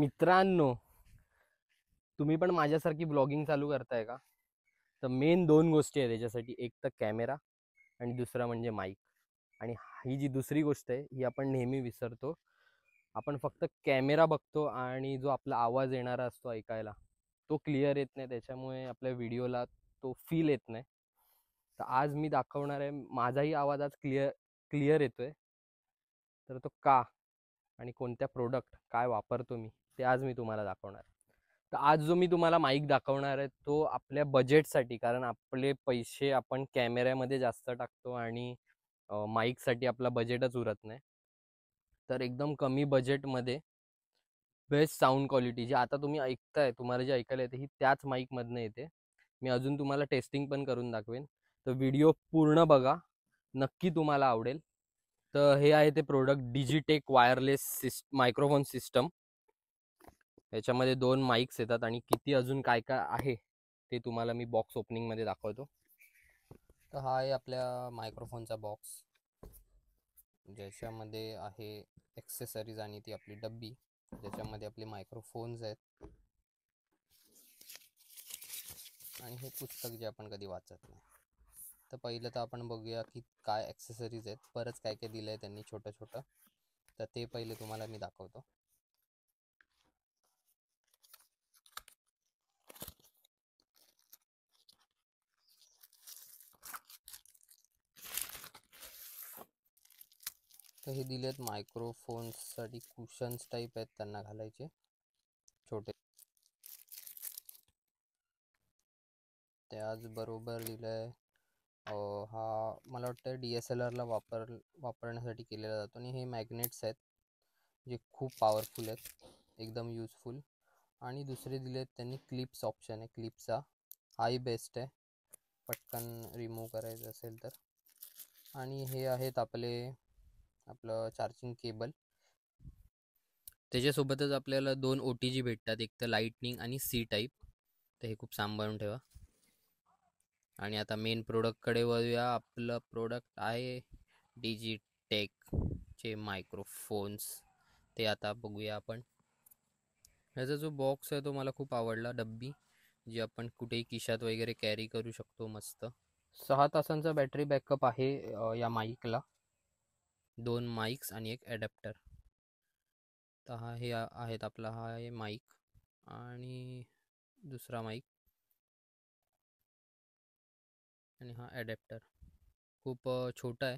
मित्रांनो, तुम्ही पण माझ्यासारखी ब्लॉगिंग चालू करताय का? तर मेन दोन गोष्टी आहेत त्याच्यासाठी, एक तर कॅमेरा आणि दुसरा म्हणजे माईक. आणि ही जी दुसरी गोष्ट आहे ही आपण नेहमी विसरतो. आपण फक्त कॅमेरा बघतो आणि जो आपला आवाज येणारा असतो ऐकायला, तो क्लिअर येत नाही. त्याच्यामुळे आपल्या व्हिडिओला तो फील येत नाही. तर आज मी दाखवणार आहे माझाही आवाज आज क्लिअर क्लिअर येतोय. तर तो का आणि कोणत्या प्रोडक्ट काय वापरतो मी, ते आज मी तुम्हाला दाखवणार. तर आज जो मी तुम्हाला माईक दाखवणार आहे तो आपल्या बजेटसाठी, कारण आपले पैसे आपण कॅमेऱ्यामध्ये जास्त टाकतो आणि माईकसाठी आपला बजेटच उरत नाही. तर एकदम कमी बजेटमध्ये बेस्ट साऊंड क्वालिटी जी आता तुम्ही ऐकताय, तुम्हाला जे ऐकायला येते ही त्याच माईकमधनं येते. मी अजून तुम्हाला टेस्टिंग पण करून दाखवेन. तर व्हिडिओ पूर्ण बघा, नक्की तुम्हाला आवडेल. तर हे आहे ते product, Digitek wireless microphone system. याच्यामध्ये 2 माईक्स येतात आणि किती अजून काय काय आहे ते तुम्हाला मी बॉक्स ओपनिंगमध्ये दाखवतो. तर हा आहे आपल्या मायक्रोफोनचा बॉक्स, ज्याच्यामध्ये आहे ॲक्सेसरीज आणि ती आपली डब्बी, ज्याच्यामध्ये आपले मायक्रोफोन्स आहेत आणि हे पुस्तक जे आपण कधी वाचत नाही. तर पहिलं तर आपण बघूया की काय ॲक्सेसरीज आहेत, बरंच काय काय दिलं आहे त्यांनी छोटं छोटं. तर ते पहिले तुम्हाला मी दाखवतो. तर हे दिलेत मायक्रोफोन्ससाठी कुशन्स टाईप आहेत त्यांना घालायचे छोटे. त्याचबरोबर दिलं आहे हा मला वाटतं DSLRला वापरण्यासाठी केलेला जातो. आणि हे मॅग्नेट्स आहेत जे खूप पॉवरफुल आहेत, एकदम यूजफुल. आणि दुसरे दिले आहेत त्यांनी क्लिप्स ऑप्शन आहे, क्लिपचा हाही बेस्ट आहे पटकन रिमूव्ह करायचं असेल तर. आणि हे आहेत आपलं चार्जिंग केबल. त्याच्यासोबतच आपल्याला 2 OTG भेटतात, एक तर लाईटनिंग आणि C टाईप. तर हे खूप सांभाळून ठेवा. आणि आता मेन प्रोडक्टकडे वळूया. आपलं प्रोडक्ट आहे डिजिटेकचे मायक्रोफोन्स. ते आता बघूया आपण. ह्याचा जो बॉक्स आहे तो मला खूप आवडला, डब्बी जी आपण कुठेही खिशात वगैरे कॅरी करू शकतो. मस्त 6 तासांचा बॅटरी बॅकअप आहे या माईकला. 2 माईक्स आणि एक ॲडॅप्टर. तर हे आहेत आपला हा आहे माईक आणि दुसरा माईक आणि हा ॲडॅप्टर. खूप छोटा आहे,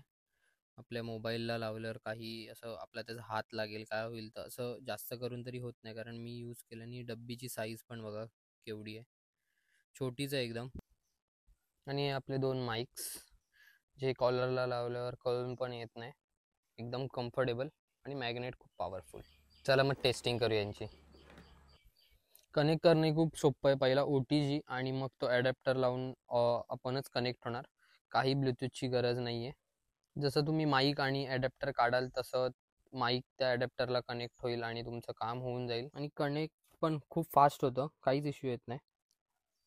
आपल्या मोबाईलला लावल्यावर काही असं आपला त्याचा हात लागेल काय होईल तर असं जास्त करून तरी होत नाही, कारण मी यूज केलं. आणि डब्बीची साईज पण बघा केवढी आहे, छोटीच आहे एकदम. आणि आपले 2 माईक्स जे कॉलरला लावल्यावर कळून पण येत नाही, एकदम कम्फर्टेबल आणि मॅग्नेट खूप पॉवरफुल. चला मग टेस्टिंग करू यांची. कनेक्ट करणे खूप सोपं आहे. पहिला OTG आणि मग तो ॲडॅप्टर लावून आपणच कनेक्ट होणार, काही ब्लूटूथची गरज नाही आहे. जसं तुम्ही माईक आणि ॲडॅप्टर काढाल तसं माईक त्या ॲडॅप्टरला कनेक्ट होईल आणि तुमचं काम होऊन जाईल. आणि कनेक्ट पण खूप फास्ट होतं, काहीच इश्यू येत नाही.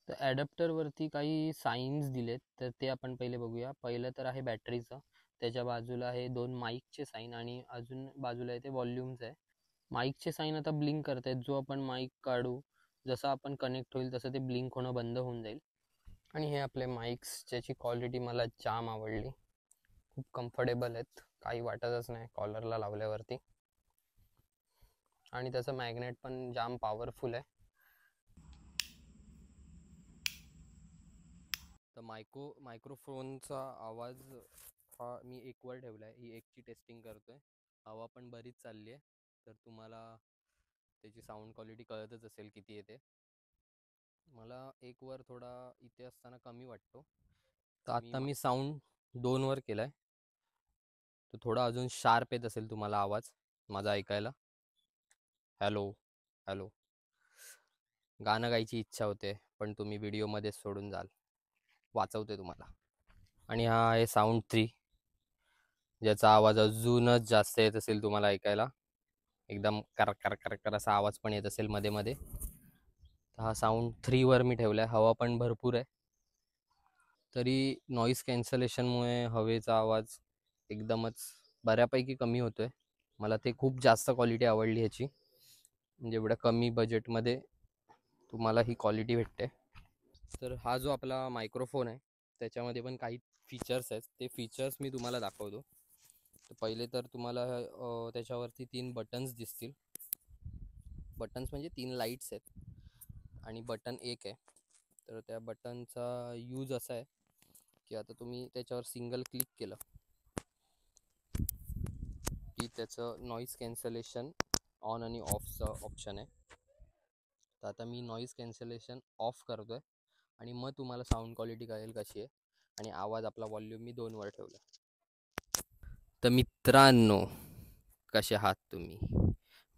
तर ॲडॅप्टरवरती काही साईन्स दिलेत, तर ते आपण पहिले बघूया. पहिलं तर आहे बॅटरीचं, त्याच्या बाजूला आहे 2 माईकचे साईन आणि अजून बाजूला आहे ते व्हॉल्यूम्स आहे. माईकचे साईन आता ब्लिंक करत आहेत. जो आपण माईक काढू, जसं आपण कनेक्ट होईल तसं ते ब्लिंक होणं बंद होऊन जाईल. आणि हे आपले माईक्स, ज्याची क्वालिटी मला जाम आवडली, खूप कम्फर्टेबल आहेत, काही वाटतच नाही कॉलरला लावल्यावरती. आणि त्याचं मॅग्नेट पण जाम पॉवरफुल आहे. तर मायक्रोफोनचा आवाज हा मी 1 वर ठेवला आहे. ही 1ची टेस्टिंग करतोय. हवा पण बरीच चालली आहे, तर तुम्हाला त्याची साऊंड क्वालिटी कळतच असेल किती येते. मला 1 वर थोडा इथे असताना कमी वाटतो. तर आता मी साऊंड 2 वर केला आहे, तर थोडा अजून शार्प येत असेल तुम्हाला आवाज माझा ऐकायला. Hello hello. गाणं गायची इच्छा होते, पण तुम्ही व्हिडिओमध्येच सोडून जाल. वाचवते तुम्हाला. आणि हा आहे साऊंड 3, ज्याचा आवाज अजूनच जास्त येत असेल तुम्हाला ऐकायला. एकदम कर कर कर कर असा आवाज पण येत असेल मध्ये मध्ये. तर हा साऊंड 3 वर मी ठेवला आहे. हवा पण भरपूर आहे, तरी नॉईज कॅन्सलेशनमुळे हवेचा आवाज एकदमच बऱ्यापैकी कमी होतोय. मला ते खूप जास्त क्वालिटी आवडली ह्याची. म्हणजे एवढ्या कमी बजेटमध्ये तुम्हाला ही क्वालिटी भेटते. तर हा जो आपला मायक्रोफोन आहे त्याच्यामध्ये पण काही फीचर्स आहेत, ते फीचर्स मी तुम्हाला दाखवतो. तर पहिले तर तुम्हाला त्याच्यावरती 3 बटन्स दिसतील. बटन्स म्हणजे 3 लाईट्स आहेत आणि बटन एक आहे. तर त्या बटनचा यूज असा आहे की आता तुम्ही त्याच्यावर सिंगल क्लिक केलं की त्याचं नॉईज कॅन्सलेशन ऑन आणि ऑफचं ऑप्शन आहे. तर आता मी नॉईज कॅन्सलेशन ऑफ करतो आहे आणि मग तुम्हाला साऊंड क्वालिटी कळेल कशी आहे. आणि आवाज आपला व्हॉल्यूम मी 2 वर ठेवला. तर मित्रांनो, कसे आहात तुम्ही?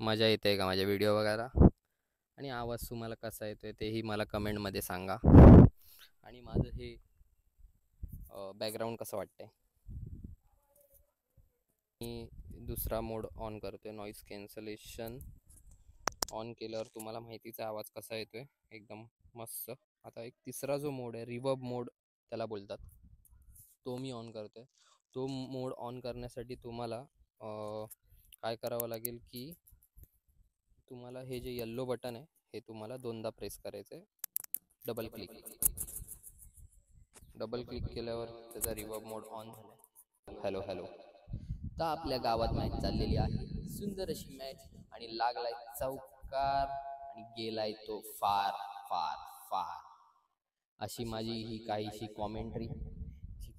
मजा येते का माझ्या व्हिडिओ बघायला? आणि आवाज तुम्हाला कसा येतोय तेही मला कमेंटमध्ये सांगा. आणि माझं हे बॅकग्राऊंड कसं वाटतंय. मी दुसरा मोड ऑन करतोय, नॉईज कॅन्सलेशन ऑन केल्यावर तुम्हाला माहितीचा आवाज कसा येतोय, एकदम मस्त. आता एक तिसरा जो मोड आहे, रिवर्ब मोड त्याला बोलतात, तो मी ऑन करतोय. तो मोड ऑन करण्यासाठी तुम्हाला काय करावं लागेल की तुम्हाला हे जे येल्लो बटन आहे हे तुम्हाला 2दा प्रेस करायचं आहे. डबल क्लिक केल्यावर त्याचा रिवर्ब मोड ऑन झाला. Hello hello. तर आपल्या गावात मॅच चाललेली आहे, सुंदर अशी मॅच, आणि लागलाय चौकार आणि गेलाय तो फार फार फार. अशी माझी ही काहीशी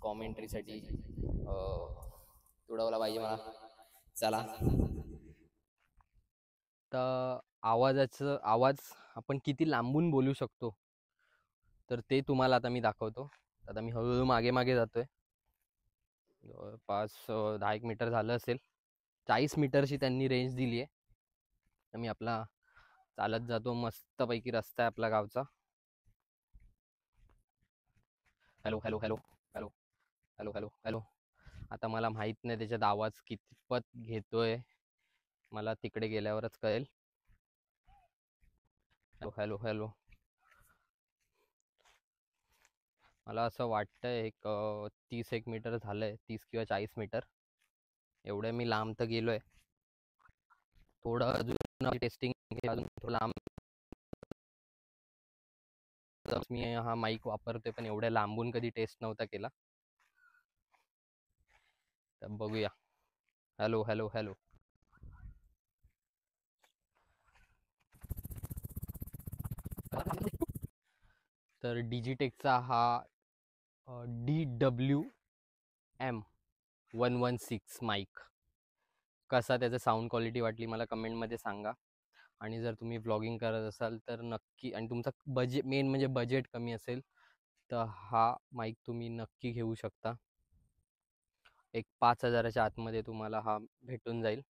कॉमेंट्रीसाठी तुडवला पाहिजे मला. चला. तर आवाज आपण किती लांबून बोलू शकतो तर ते तुम्हाला आता मी दाखवतो. आता मी हळूहळू मागे मागे जातोय. जवळपास 10 मीटर झालं असेल. 40 मीटरची त्यांनी रेंज दिली आहे. तर मी आपला चालत जातो. मस्तपैकी रस्ता आहे आपला गावचा. Hello hello hello hello hello hello hello. आता मला माहीत नाही त्याच्यात आवाज कितपत घेतोय, मला तिकडे गेल्यावरच कळेल. Hello hello hello. मला असं वाटतंय एक 30 मीटर झालंय, 30 किंवा 40 मीटर. एवढ्या मी लांब तर गेलोय. थोडं अजून टेस्टिंग अजून थोडं लांब. मी हा माईक वापरतोय पण एवढ्या लांबून कधी टेस्ट नव्हता केला. तर बघूया. Hello hello hello. तर डिजिटेकचा हा DWM-116 माईक कसा त्याचं साऊंड क्वालिटी वाटली मला कमेंटमध्ये सांगा. आणि जर तुम्ही व्लॉगिंग करत असाल तर नक्की, आणि तुमचा मेन म्हणजे बजेट कमी असेल तर हा माईक तुम्ही नक्की घेऊ शकता. एक 5,000च्या आतमध्ये तुम्हाला हा भेटून जाईल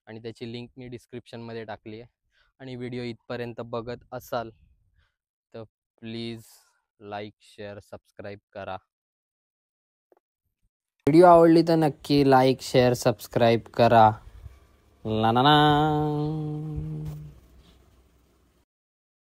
आणि त्याची लिंक मी डिस्क्रिप्शनमध्ये टाकली आहे. आणि व्हिडिओ इथपर्यंत बघत असाल तर प्लीज लाईक शेअर सबस्क्राईब करा. व्हिडिओ आवडली तर नक्की लाईक शेअर सबस्क्राईब करा. ला ना ना.